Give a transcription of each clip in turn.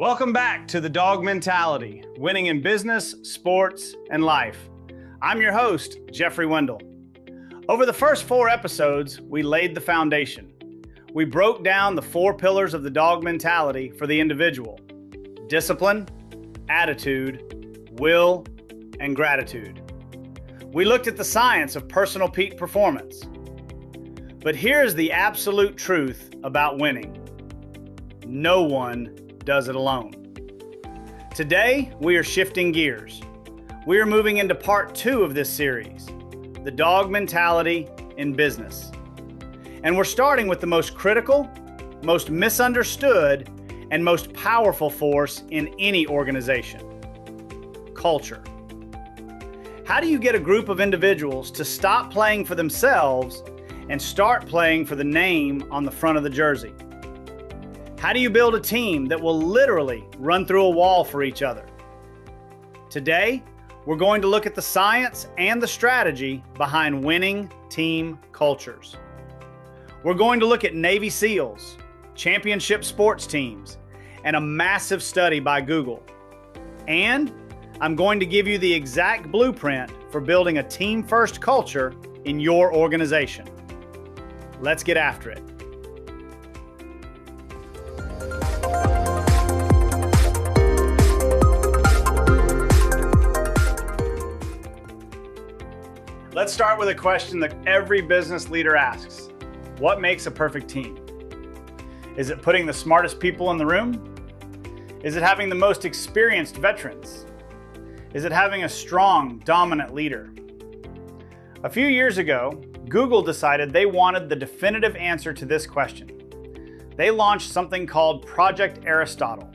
Welcome back to the DAWG Mentality, winning in business, sports, and life. I'm your host, Jeffrey Wendel. Over the first 4 episodes, we laid the foundation. We broke down the 4 pillars of the DAWG Mentality for the individual: discipline, attitude, will, and gratitude. We looked at the science of personal peak performance. But here's the absolute truth about winning. No one does it alone. Today, we are shifting gears. We are moving into part 2 of this series, the DAWG Mentality in Business. And we're starting with the most critical, most misunderstood, and most powerful force in any organization: culture. How do you get a group of individuals to stop playing for themselves and start playing for the name on the front of the jersey? How do you build a team that will literally run through a wall for each other? Today, we're going to look at the science and the strategy behind winning team cultures. We're going to look at Navy SEALs, championship sports teams, and a massive study by Google. And I'm going to give you the exact blueprint for building a team-first culture in your organization. Let's get after it. Let's start with a question that every business leader asks. What makes a perfect team? Is it putting the smartest people in the room? Is it having the most experienced veterans? Is it having a strong, dominant leader? A few years ago, Google decided they wanted the definitive answer to this question. They launched something called Project Aristotle.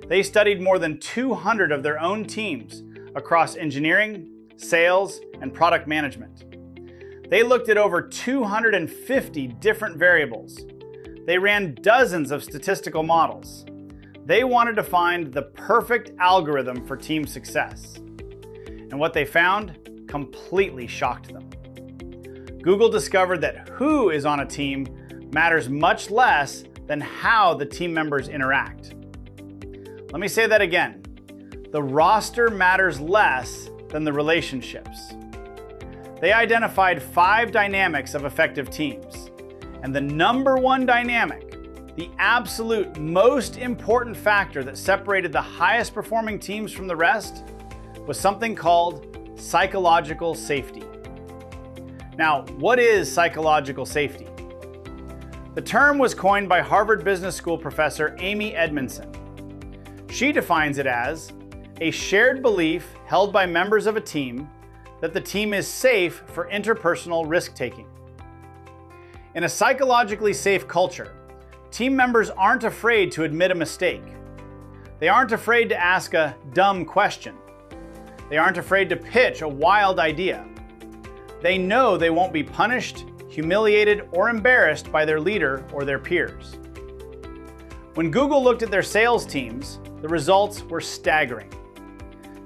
They studied more than 200 of their own teams across engineering, sales, and product management. They looked at over 250 different variables. They ran dozens of statistical models. They wanted to find the perfect algorithm for team success. And what they found completely shocked them. Google discovered that who is on a team matters much less than how the team members interact. Let me say that again. The roster matters less than the relationships. They identified 5 dynamics of effective teams. And the number 1 dynamic, the absolute most important factor that separated the highest performing teams from the rest, was something called psychological safety. Now, what is psychological safety? The term was coined by Harvard Business School professor Amy Edmondson. She defines it as a shared belief held by members of a team that the team is safe for interpersonal risk-taking. In a psychologically safe culture, team members aren't afraid to admit a mistake. They aren't afraid to ask a dumb question. They aren't afraid to pitch a wild idea. They know they won't be punished, humiliated, or embarrassed by their leader or their peers. When Google looked at their sales teams, the results were staggering.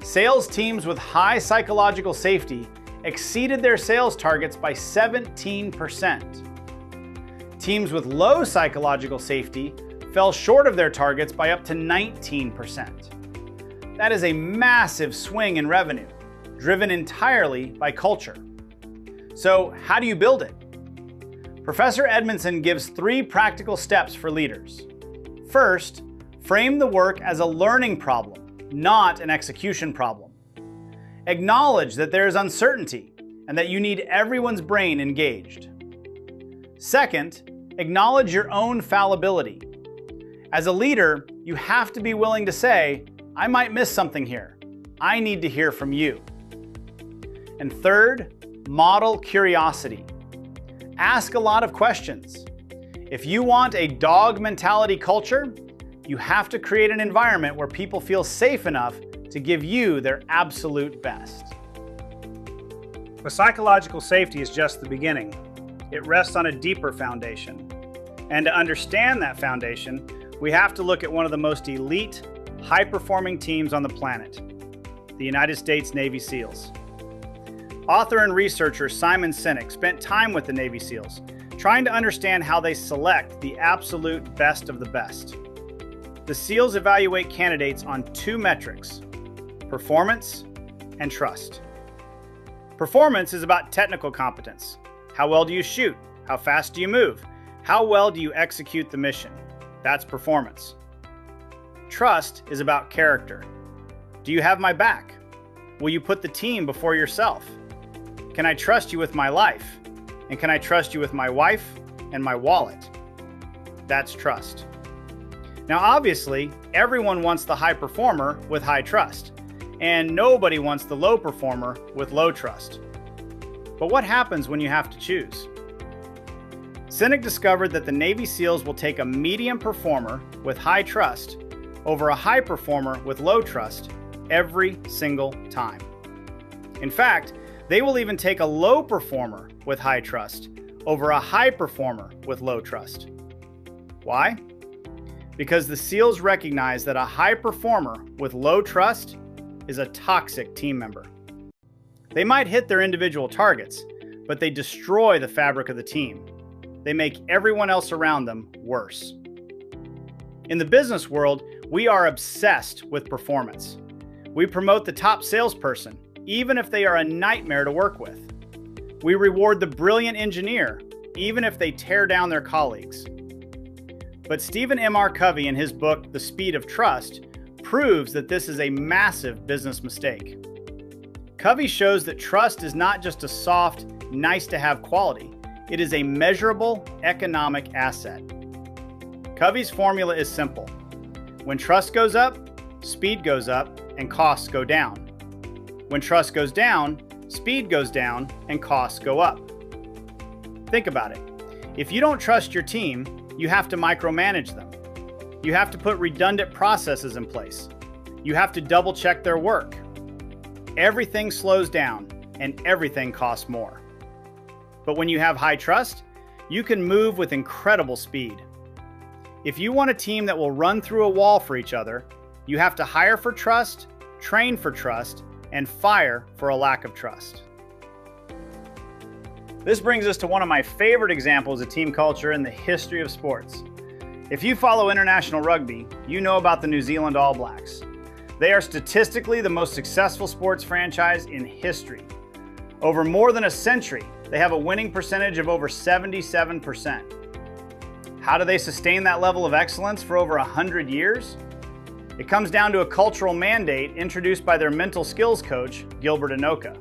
Sales teams with high psychological safety exceeded their sales targets by 17%. Teams with low psychological safety fell short of their targets by up to 19%. That is a massive swing in revenue, driven entirely by culture. So, how do you build it? Professor Edmondson gives 3 practical steps for leaders. First, frame the work as a learning problem, not an execution problem. Acknowledge that there is uncertainty and that you need everyone's brain engaged. Second, acknowledge your own fallibility. As a leader, you have to be willing to say, I might miss something here. I need to hear from you. And third, model curiosity. Ask a lot of questions. If you want a DAWG mentality culture, you have to create an environment where people feel safe enough to give you their absolute best. But psychological safety is just the beginning. It rests on a deeper foundation. And to understand that foundation, we have to look at one of the most elite, high-performing teams on the planet, the United States Navy SEALs. Author and researcher Simon Sinek spent time with the Navy SEALs, trying to understand how they select the absolute best of the best. The SEALs evaluate candidates on two metrics: performance and trust. Performance is about technical competence. How well do you shoot? How fast do you move? How well do you execute the mission? That's performance. Trust is about character. Do you have my back? Will you put the team before yourself? Can I trust you with my life? And can I trust you with my wife and my wallet? That's trust. Now, obviously, everyone wants the high performer with high trust, and nobody wants the low performer with low trust. But what happens when you have to choose? Sinek discovered that the Navy SEALs will take a medium performer with high trust over a high performer with low trust every single time. In fact, they will even take a low performer with high trust over a high performer with low trust. Why? Because the SEALs recognize that a high performer with low trust is a toxic team member. They might hit their individual targets, but they destroy the fabric of the team. They make everyone else around them worse. In the business world, we are obsessed with performance. We promote the top salesperson, even if they are a nightmare to work with. We reward the brilliant engineer, even if they tear down their colleagues. But Stephen M.R. Covey, in his book, The Speed of Trust, proves that this is a massive business mistake. Covey shows that trust is not just a soft, nice-to-have quality. It is a measurable economic asset. Covey's formula is simple. When trust goes up, speed goes up, and costs go down. When trust goes down, speed goes down, and costs go up. Think about it. If you don't trust your team, you have to micromanage them. You have to put redundant processes in place. You have to double check their work. Everything slows down and everything costs more. But when you have high trust, you can move with incredible speed. If you want a team that will run through a wall for each other, you have to hire for trust, train for trust, and fire for a lack of trust. This brings us to one of my favorite examples of team culture in the history of sports. If you follow international rugby, you know about the New Zealand All Blacks. They are statistically the most successful sports franchise in history. Over more than a century, they have a winning percentage of over 77%. How do they sustain that level of excellence for over 100 years? It comes down to a cultural mandate introduced by their mental skills coach, Gilbert Enoka.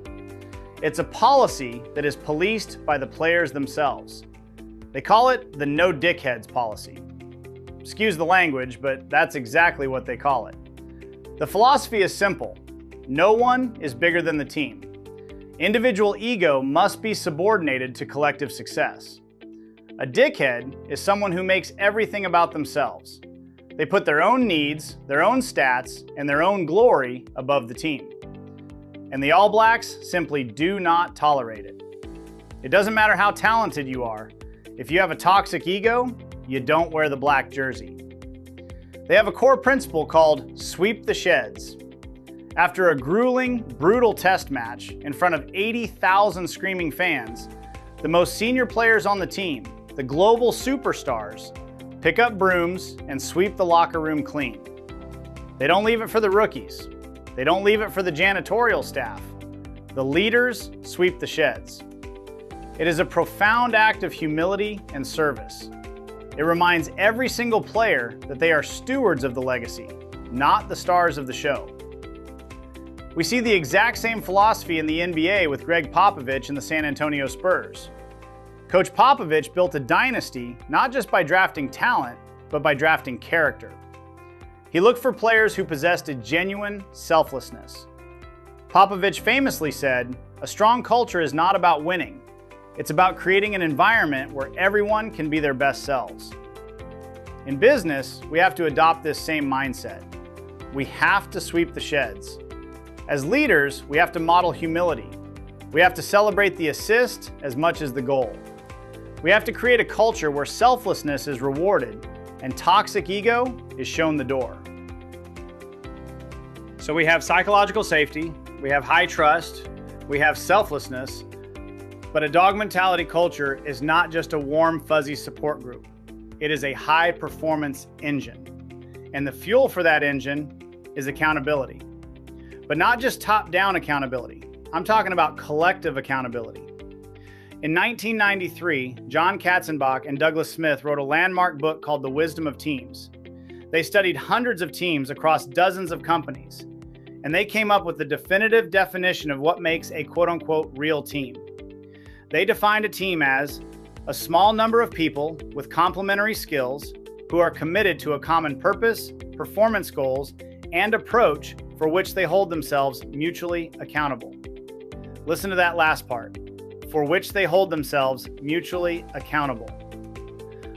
It's a policy that is policed by the players themselves. They call it the no dickheads policy. Excuse the language, but that's exactly what they call it. The philosophy is simple. No one is bigger than the team. Individual ego must be subordinated to collective success. A dickhead is someone who makes everything about themselves. They put their own needs, their own stats, and their own glory above the team. And the All Blacks simply do not tolerate it. It doesn't matter how talented you are. If you have a toxic ego, you don't wear the black jersey. They have a core principle called sweep the sheds. After a grueling, brutal test match in front of 80,000 screaming fans, the most senior players on the team, the global superstars, pick up brooms and sweep the locker room clean. They don't leave it for the rookies. They don't leave it for the janitorial staff. The leaders sweep the sheds. It is a profound act of humility and service. It reminds every single player that they are stewards of the legacy, not the stars of the show. We see the exact same philosophy in the NBA with Greg Popovich and the San Antonio Spurs. Coach Popovich built a dynasty not just by drafting talent, but by drafting character. He looked for players who possessed a genuine selflessness. Popovich famously said, "A strong culture is not about winning. It's about creating an environment where everyone can be their best selves." In business, we have to adopt this same mindset. We have to sweep the sheds. As leaders, we have to model humility. We have to celebrate the assist as much as the goal. We have to create a culture where selflessness is rewarded and toxic ego is shown the door. So we have psychological safety, we have high trust, we have selflessness, but a DAWG mentality culture is not just a warm, fuzzy support group. It is a high-performance engine. And the fuel for that engine is accountability. But not just top-down accountability. I'm talking about collective accountability. In 1993, John Katzenbach and Douglas Smith wrote a landmark book called The Wisdom of Teams. They studied hundreds of teams across dozens of companies, and they came up with the definitive definition of what makes a quote-unquote real team. They defined a team as a small number of people with complementary skills who are committed to a common purpose, performance goals, and approach for which they hold themselves mutually accountable. Listen to that last part. For which they hold themselves mutually accountable.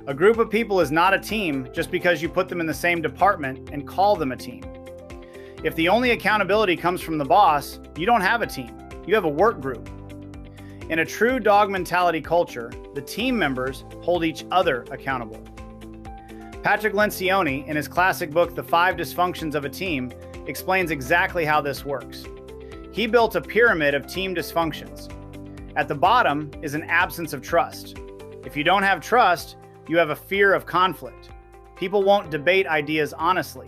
A group of people is not a team just because you put them in the same department and call them a team. If the only accountability comes from the boss, you don't have a team. You have a work group. In a true DAWG mentality culture, the team members hold each other accountable. Patrick Lencioni, in his classic book, The 5 Dysfunctions of a Team, explains exactly how this works. He built a pyramid of team dysfunctions. At the bottom is an absence of trust. If you don't have trust, you have a fear of conflict. People won't debate ideas honestly.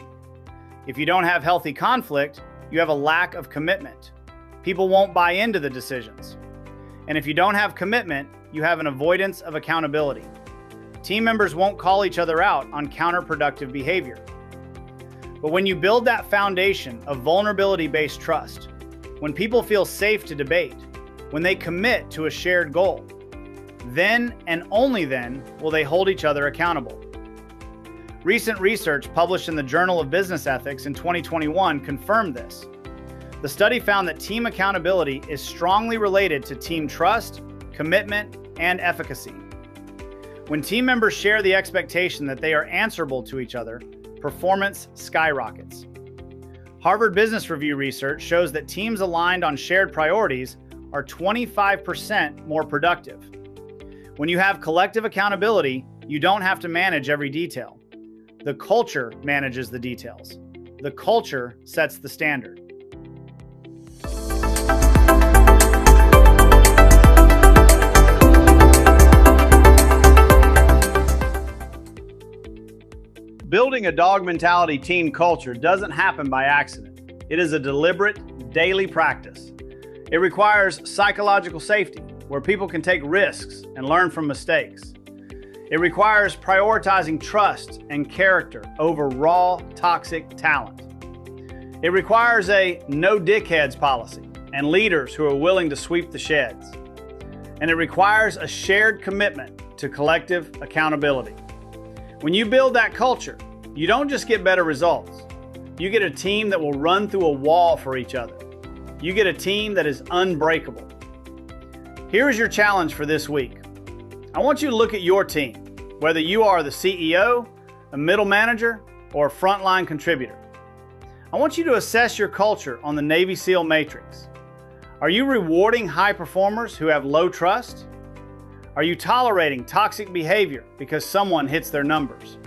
If you don't have healthy conflict, you have a lack of commitment. People won't buy into the decisions. And if you don't have commitment, you have an avoidance of accountability. Team members won't call each other out on counterproductive behavior. But when you build that foundation of vulnerability-based trust, when people feel safe to debate, when they commit to a shared goal, then and only then will they hold each other accountable. Recent research published in the Journal of Business Ethics in 2021 confirmed this. The study found that team accountability is strongly related to team trust, commitment, and efficacy. When team members share the expectation that they are answerable to each other, performance skyrockets. Harvard Business Review research shows that teams aligned on shared priorities are 25% more productive. When you have collective accountability, you don't have to manage every detail. The culture manages the details. The culture sets the standard. Building a DAWG mentality team culture doesn't happen by accident. It is a deliberate, daily practice. It requires psychological safety, where people can take risks and learn from mistakes. It requires prioritizing trust and character over raw, toxic talent. It requires a no dickheads policy and leaders who are willing to sweep the sheds. And it requires a shared commitment to collective accountability. When you build that culture, you don't just get better results. You get a team that will run through a wall for each other. You get a team that is unbreakable. Here is your challenge for this week. I want you to look at your team, whether you are the CEO, a middle manager, or a frontline contributor. I want you to assess your culture on the Navy SEAL matrix. Are you rewarding high performers who have low trust? Are you tolerating toxic behavior because someone hits their numbers?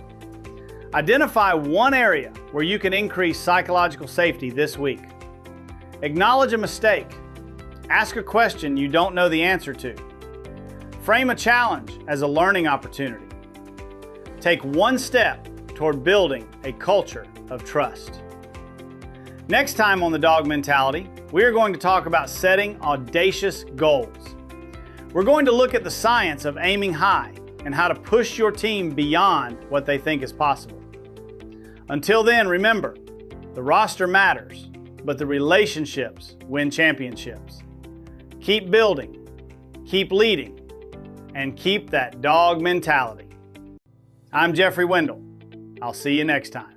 Identify one area where you can increase psychological safety this week. Acknowledge a mistake. Ask a question you don't know the answer to. Frame a challenge as a learning opportunity. Take one step toward building a culture of trust. Next time on the DAWG Mentality, we are going to talk about setting audacious goals. We're going to look at the science of aiming high and how to push your team beyond what they think is possible. Until then, remember, the roster matters, but the relationships win championships. Keep building, keep leading, and keep that DAWG mentality. I'm Jeffrey Wendel. I'll see you next time.